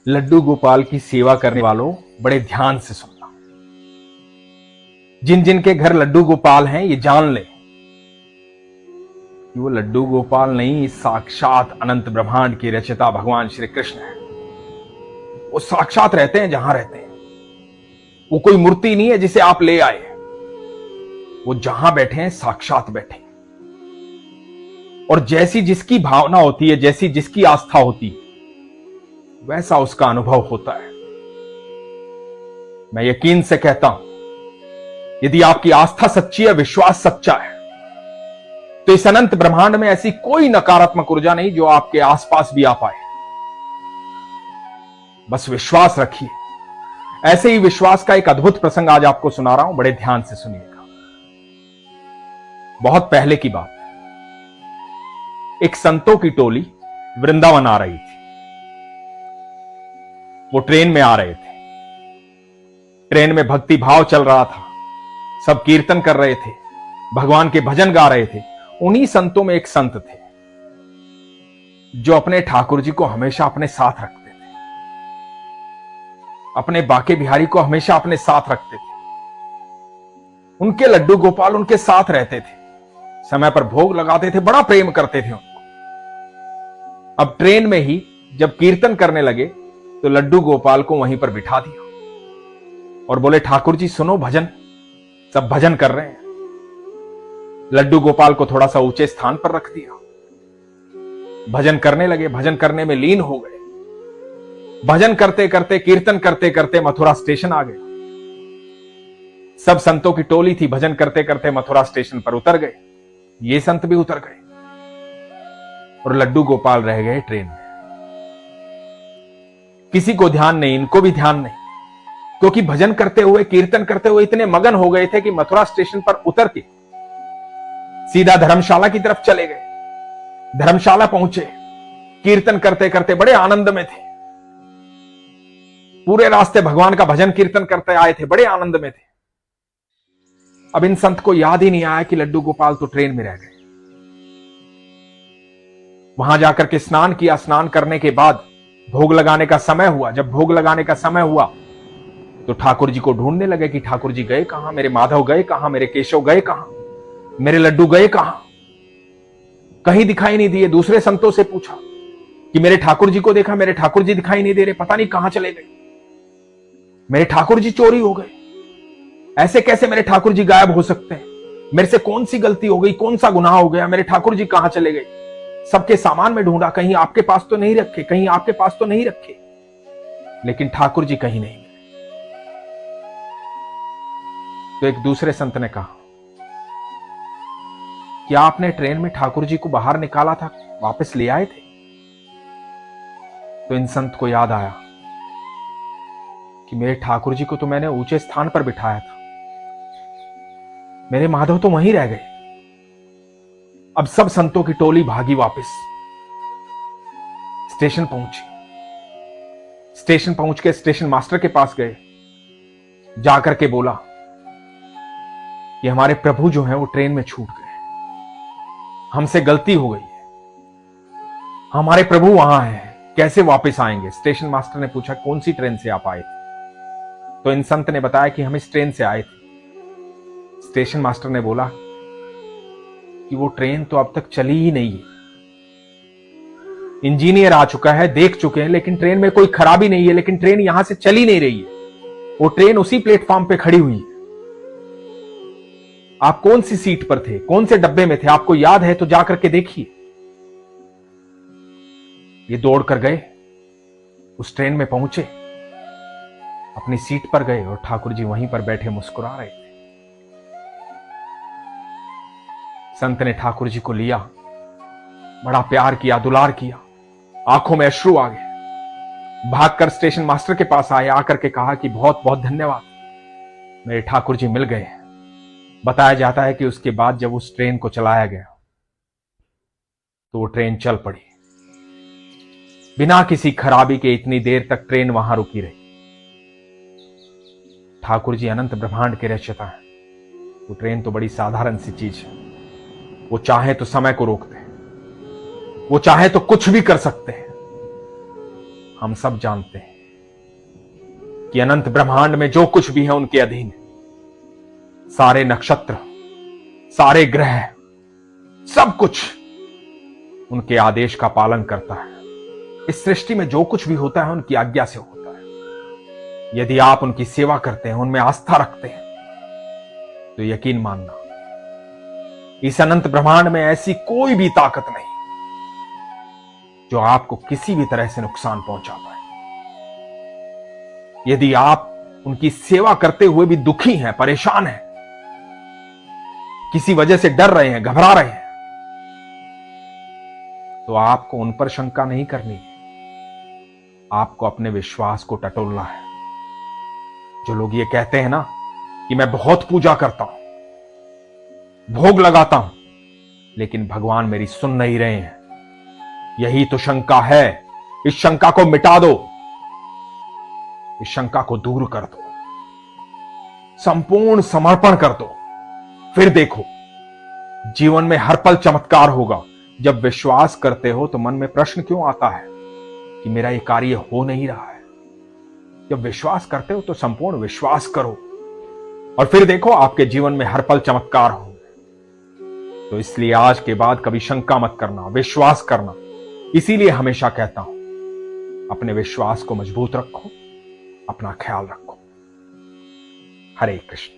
लड्डू गोपाल की सेवा करने वालों, बड़े ध्यान से सुनना। जिन जिन के घर लड्डू गोपाल हैं, ये जान ले कि वो लड्डू गोपाल नहीं, साक्षात अनंत ब्रह्मांड की रचयिता भगवान श्री कृष्ण है। वो साक्षात रहते हैं जहां रहते हैं। वो कोई मूर्ति नहीं है जिसे आप ले आए। वो जहां बैठे हैं, साक्षात बैठे हैं। और जैसी जिसकी भावना होती है, जैसी जिसकी आस्था होती है, वैसा उसका अनुभव होता है। मैं यकीन से कहता हूं, यदि आपकी आस्था सच्ची है, विश्वास सच्चा है, तो इस अनंत ब्रह्मांड में ऐसी कोई नकारात्मक ऊर्जा नहीं जो आपके आसपास भी आ पाए। बस विश्वास रखिए। ऐसे ही विश्वास का एक अद्भुत प्रसंग आज आपको सुना रहा हूं, बड़े ध्यान से सुनिएगा। बहुत पहले की बात, एक संतों की टोली वृंदावन आ रही थी। वो ट्रेन में आ रहे थे। ट्रेन में भक्ति भाव चल रहा था, सब कीर्तन कर रहे थे, भगवान के भजन गा रहे थे। उन्हीं संतों में एक संत थे जो अपने ठाकुर जी को हमेशा अपने साथ रखते थे, अपने बाके बिहारी को हमेशा अपने साथ रखते थे। उनके लड्डू गोपाल उनके साथ रहते थे, समय पर भोग लगाते थे, बड़ा प्रेम करते थे उनको। अब ट्रेन में ही जब कीर्तन करने लगे तो लड्डू गोपाल को वहीं पर बिठा दिया और बोले, ठाकुर जी सुनो भजन। सब भजन कर रहे हैं। लड्डू गोपाल को थोड़ा सा ऊंचे स्थान पर रख दिया। भजन करने लगे, भजन करने में लीन हो गए। भजन करते करते, कीर्तन करते करते मथुरा स्टेशन आ गए। सब संतों की टोली थी, भजन करते करते मथुरा स्टेशन पर उतर गए। ये संत भी उतर गए और लड्डू गोपाल रह गए ट्रेन में। किसी को ध्यान नहीं, इनको भी ध्यान नहीं, क्योंकि भजन करते हुए, कीर्तन करते हुए इतने मगन हो गए थे कि मथुरा स्टेशन पर उतर के सीधा धर्मशाला की तरफ चले गए। धर्मशाला पहुंचे, कीर्तन करते करते बड़े आनंद में थे। पूरे रास्ते भगवान का भजन कीर्तन करते आए थे, बड़े आनंद में थे। अब इन संत को याद ही नहीं आया कि लड्डू गोपाल तो ट्रेन में रह गए। वहां जाकर के स्नान किया। स्नान करने के बाद भोग लगाने का समय हुआ। जब भोग लगाने का समय हुआ तो ठाकुर जी को ढूंढने लगे कि ठाकुर जी गए कहां, मेरे माधव गए कहां, मेरे केशव गए कहां, मेरे लड्डू गए कहां। कहीं दिखाई नहीं दिए। दूसरे संतों से पूछा कि मेरे ठाकुर जी को देखा, मेरे ठाकुर जी दिखाई नहीं दे रहे, पता नहीं कहां चले गए, मेरे ठाकुर जी चोरी हो गए, ऐसे कैसे मेरे ठाकुर जी गायब हो सकते हैं, मेरे से कौन सी गलती हो गई, कौन सा गुनाह हो गया, मेरे ठाकुर जी कहां चले गए। सबके सामान में ढूंढा, कहीं आपके पास तो नहीं रखे, कहीं आपके पास तो नहीं रखे, लेकिन ठाकुर जी कहीं नहीं मिले। तो एक दूसरे संत ने कहा, क्या आपने ट्रेन में ठाकुर जी को बाहर निकाला था, वापस ले आए थे? तो इन संत को याद आया कि मेरे ठाकुर जी को तो मैंने ऊंचे स्थान पर बिठाया था, मेरे माधव तो वहीं रह गए। अब सब संतों की टोली भागी वापस। स्टेशन पहुंची। स्टेशन पहुंच के स्टेशन मास्टर के पास गए। जाकर के बोला कि हमारे प्रभु जो हैं वो ट्रेन में छूट गए, हमसे गलती हो गई है, हमारे प्रभु वहां हैं, कैसे वापस आएंगे? स्टेशन मास्टर ने पूछा, कौन सी ट्रेन से आप आए थे? तो इन संत ने बताया कि हम इस ट्रेन से आए थे। स्टेशन मास्टर ने बोला कि वो ट्रेन तो अब तक चली ही नहीं है, इंजीनियर आ चुका है, देख चुके हैं, लेकिन ट्रेन में कोई खराबी नहीं है, लेकिन ट्रेन यहां से चली नहीं रही है, वो ट्रेन उसी प्लेटफॉर्म पे खड़ी हुई है। आप कौन सी सीट पर थे, कौन से डब्बे में थे, आपको याद है तो जाकर के देखिए। ये दौड़ कर गए, उस ट्रेन में पहुंचे, अपनी सीट पर गए और ठाकुर जी वहीं पर बैठे मुस्कुरा रहे थे। संत ने ठाकुर जी को लिया, बड़ा प्यार किया, दुलार किया, आंखों में अश्रु आ गए। भागकर स्टेशन मास्टर के पास आए, आकर के कहा कि बहुत बहुत धन्यवाद, मेरे ठाकुर जी मिल गए। बताया जाता है कि उसके बाद जब उस ट्रेन को चलाया गया तो वो ट्रेन चल पड़ी, बिना किसी खराबी के इतनी देर तक ट्रेन वहां रुकी रही। ठाकुर जी अनंत ब्रह्मांड के रचयिता हैं। वो ट्रेन तो बड़ी साधारण सी चीज है। वो चाहे तो समय को रोकते हैं, वो चाहे तो कुछ भी कर सकते हैं। हम सब जानते हैं कि अनंत ब्रह्मांड में जो कुछ भी है उनके अधीन है। सारे नक्षत्र, सारे ग्रह, सब कुछ उनके आदेश का पालन करता है। इस सृष्टि में जो कुछ भी होता है उनकी आज्ञा से होता है। यदि आप उनकी सेवा करते हैं, उनमें आस्था रखते हैं, तो यकीन मानना, इस अनंत ब्रह्मांड में ऐसी कोई भी ताकत नहीं जो आपको किसी भी तरह से नुकसान पहुंचा पाए। यदि आप उनकी सेवा करते हुए भी दुखी हैं, परेशान हैं, किसी वजह से डर रहे हैं, घबरा रहे हैं, तो आपको उन पर शंका नहीं करनी है। आपको अपने विश्वास को टटोलना है। जो लोग ये कहते हैं ना कि मैं बहुत पूजा करता हूं, भोग लगाता हूं, लेकिन भगवान मेरी सुन नहीं रहे हैं, यही तो शंका है। इस शंका को मिटा दो, इस शंका को दूर कर दो, संपूर्ण समर्पण कर दो। फिर देखो, जीवन में हर पल चमत्कार होगा। जब विश्वास करते हो तो मन में प्रश्न क्यों आता है कि मेरा ये कार्य हो नहीं रहा है? जब विश्वास करते हो तो संपूर्ण विश्वास करो, और फिर देखो आपके जीवन में हर पल चमत्कार होंगे। तो इसलिए आज के बाद कभी शंका मत करना, विश्वास करना। इसीलिए हमेशा कहता हूं, अपने विश्वास को मजबूत रखो, अपना ख्याल रखो। हरे कृष्ण।